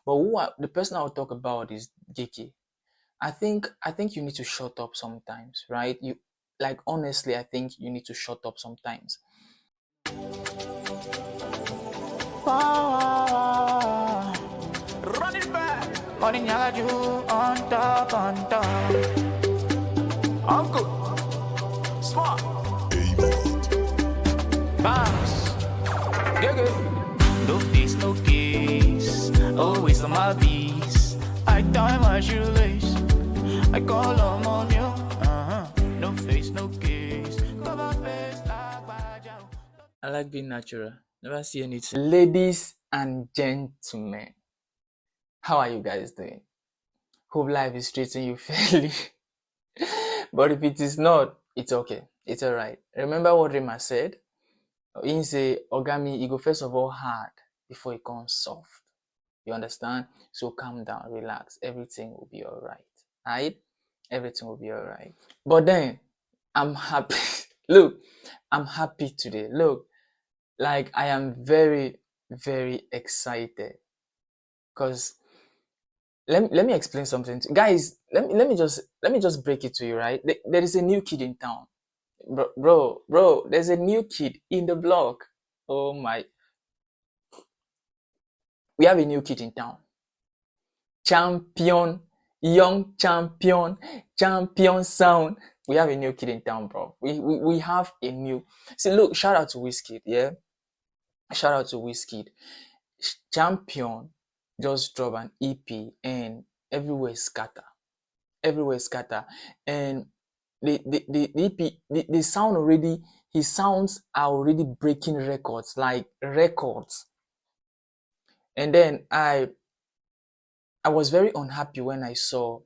But the person I will talk about is Geki. I think you need to shut up sometimes, right? You like honestly, I think you need to shut up sometimes. Run it back. Morning you on top, on top. Uncle, smart. Bounce. Gege. No face, no case. Always on my beats. I tie my shoelace. I call on you. No face, no case. Cover face like Bajau. I like being natural. Never see anything. Ladies and gentlemen, how are you guys doing? Hope life is treating you fairly. But if it is not, it's okay. It's alright. Remember what Rima said? He say, Ogami, you go first of all hard before it comes soft. You understand? So calm down, relax. Everything will be alright. Alright? Everything will be alright. But then, I'm happy. Look, I'm happy today. Look, like I am very, very excited. Because let me explain something to guys. Let me just break it to you, right? There is a new kid in town. Bro, there's a new kid in the block. Oh my. We have a new kid in town. Champion, young champion, champion sound. We have a new kid in town, bro. We have a new. See, look, shout out to Wizkid, yeah? Shout out to Wizkid. Champion just dropped an EP and everywhere scatter. Everywhere scatter. And the EP, the sound already, his sounds are already breaking records, like records. And then I was very unhappy when I saw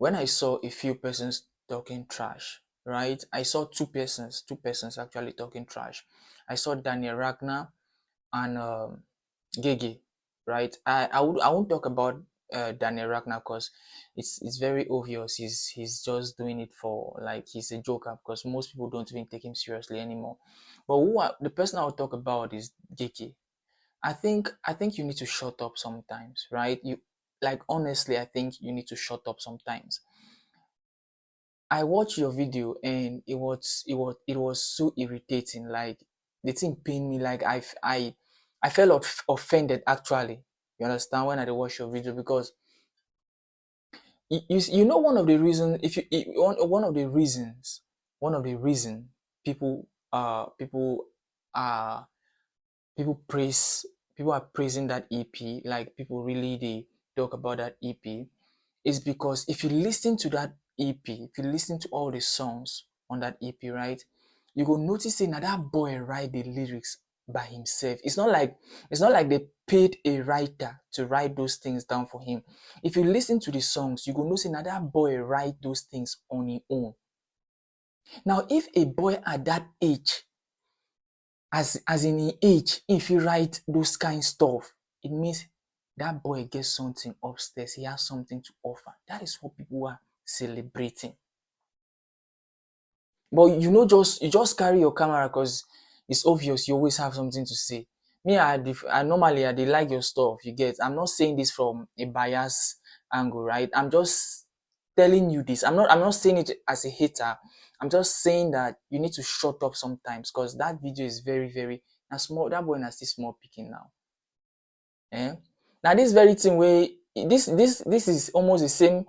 a few persons talking trash, right? I saw two persons actually talking trash. I saw Daniel Ragnar and Gege, right? I won't talk about Daniel Ragnar because it's very obvious. He's just doing it for like he's a joker because most people don't even take him seriously anymore. But the person I'll talk about is Gege. I think you need to shut up sometimes, right? You like honestly, I think you need to shut up sometimes. I watched your video and it was so irritating. Like the thing pained me. Like I felt offended actually. You understand when I watched your video because you know one of the reasons if you one of the reason people people are people praise people are praising that EP, like people really they talk about that EP, is because if you listen to that EP, if you listen to all the songs on that EP, right, you go notice that that boy write the lyrics by himself. It's not like they paid a writer to write those things down for him. If you listen to the songs, you go notice that that boy write those things on his own. Now, if a boy at that age, as in his age, if he write those kind stuff, it means that boy gets something upstairs. He has something to offer. That is what people are celebrating. But you just carry your camera because it's obvious you always have something to say. Me, I normally I dey like your stuff. You get? I'm not saying this from a bias angle, right? I'm just telling you this. I'm not saying it as a hater. I'm just saying that you need to shut up sometimes because that video is very, very now small. That boy is still small picking now. Now this very thing where this is almost the same.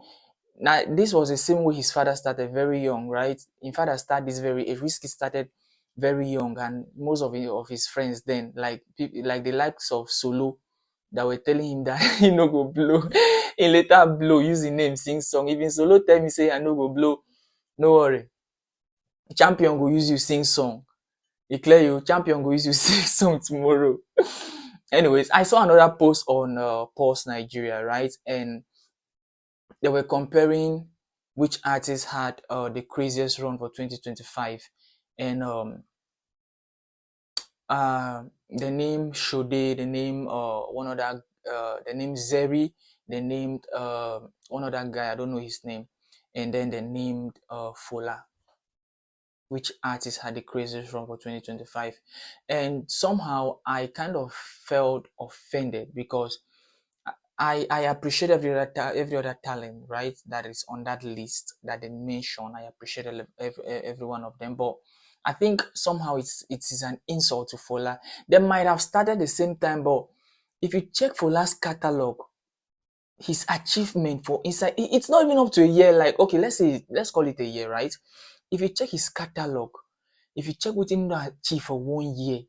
Now this was the same way his father started very young, right? His father started this very Wizkid started very young, and most of his friends then like people like the likes of Solo that were telling him that he no go blow. He later blow, use the name, sing song. Even Solo tell me say I no go blow, no worry. Champion go use you sing song. He clear you, champion go use you sing song tomorrow. Anyways, I saw another post on Pulse Nigeria, right? And they were comparing which artist had the craziest run for 2025. And the name Shode, the name one other the name Zeri, they named one other guy, I don't know his name, and then they named Fola. Which artist had the craziest run for 2025? And somehow I kind of felt offended because I appreciate every other talent, right, that is on that list that they mention. I appreciate every one of them, but I think somehow it is an insult to Fola. They might have started the same time, but if you check Fola's catalog, his achievement for inside, it's not even up to a year. Like, okay, let's call it a year, right? If you check his catalog, if you check what he achieved for 1 year,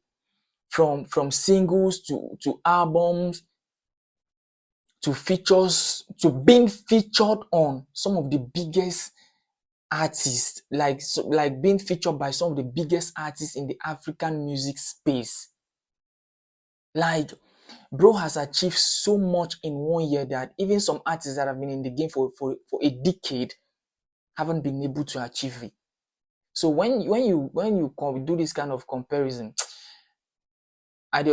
from singles to albums to features to being featured on some of the biggest artists, like being featured by some of the biggest artists in the African music space. Like, bro has achieved so much in 1 year that even some artists that have been in the game for a decade haven't been able to achieve it. So when you do this kind of comparison, I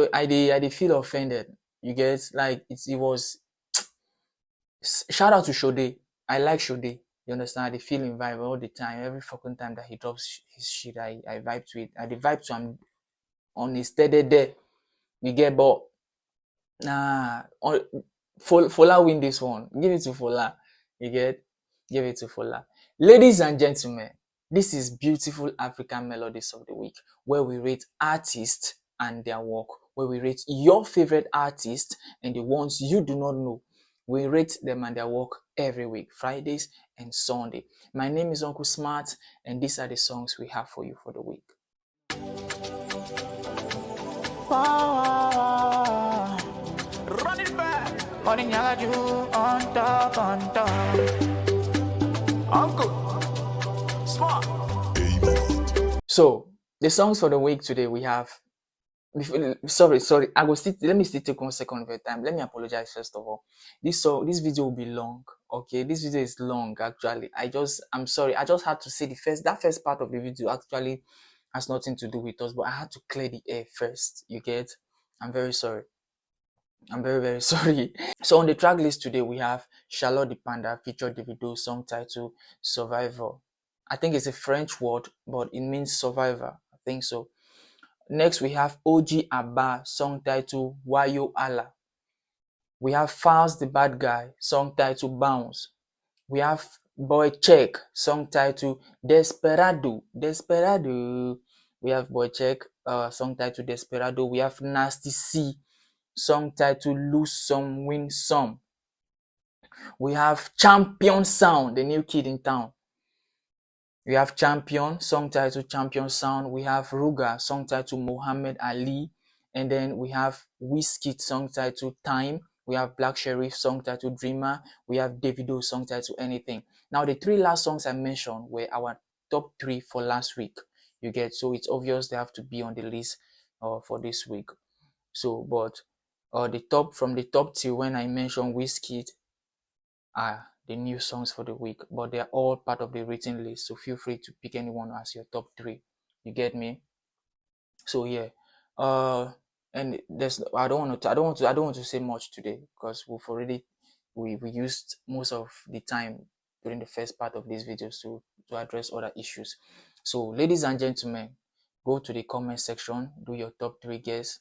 feel offended. You get, like, it was, shout out to Shode. I like Shode. You understand? I feel in vibe all the time. Every fucking time that he drops his shit, I vibe to it. I vibe to him on his steady there. You get, but nah, Fola win this one. Give it to Fola. You get, give it to Fola. Ladies and gentlemen, this is Beautiful African Melodies of the Week, where we rate artists and their work, where we rate your favorite artists and the ones you do not know. We rate them and their work every week, Fridays and Sunday. My name is Uncle Smart, and these are the songs we have for you for the week. Run it back. Morning, you on top, on top. Uncle, smart. So, the songs for the week today we have. Sorry. Let me still take 1 second of your time. Let me apologize first of all. This video will be long. Okay, this video is long actually. I'm sorry. I just had to say that first part of the video actually has nothing to do with us, but I had to clear the air first. You get? I'm very sorry. I'm very, very sorry. So on the track list today we have Charlotte the Panda featured Davido, song title Survivor. I think it's a French word, but it means survivor. I think so. Next, we have OG Abba, song title Wayo Allah. We have Fals the Bad Guy, song title Bounce. We have Boy Check, song title Desperado. We have Boy Check, song title Desperado. We have Nasty C, song title Lose Some, Win Some. We have Champion Sound, the new kid in town. We have Champion, song title Champion Sound. We have Ruga, song title Muhammad Ali. And then we have Wizkid, song title Time. We have Black Sheriff, song title Dreamer. We have Davido, song title Anything. Now, the 3 last songs I mentioned were our top 3 for last week. You get, so it's obvious they have to be on the list for this week. So, but from the top 2 when I mentioned Wizkid are the new songs for the week, but they're all part of the written list, so feel free to pick anyone as your top 3. You get me? So yeah, and there's I don't want to say much today because we used most of the time during the first part of this video to address other issues. So ladies and gentlemen, go to the comment section, do your top 3 guess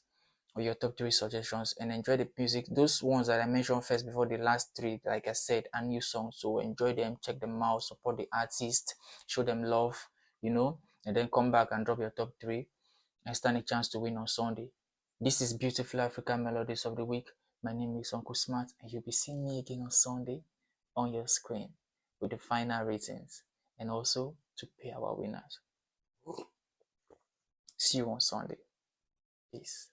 or your top 3 suggestions, and enjoy the music. Those ones that I mentioned first before the last 3, like I said, are new songs, so enjoy them, check them out, support the artist, show them love, and then come back and drop your top 3 and stand a chance to win on Sunday. This is Beautiful African Melodies of the Week. My name is Uncle Smart, and you'll be seeing me again on Sunday on your screen with the final ratings and also to pay our winners. See you on Sunday. Peace.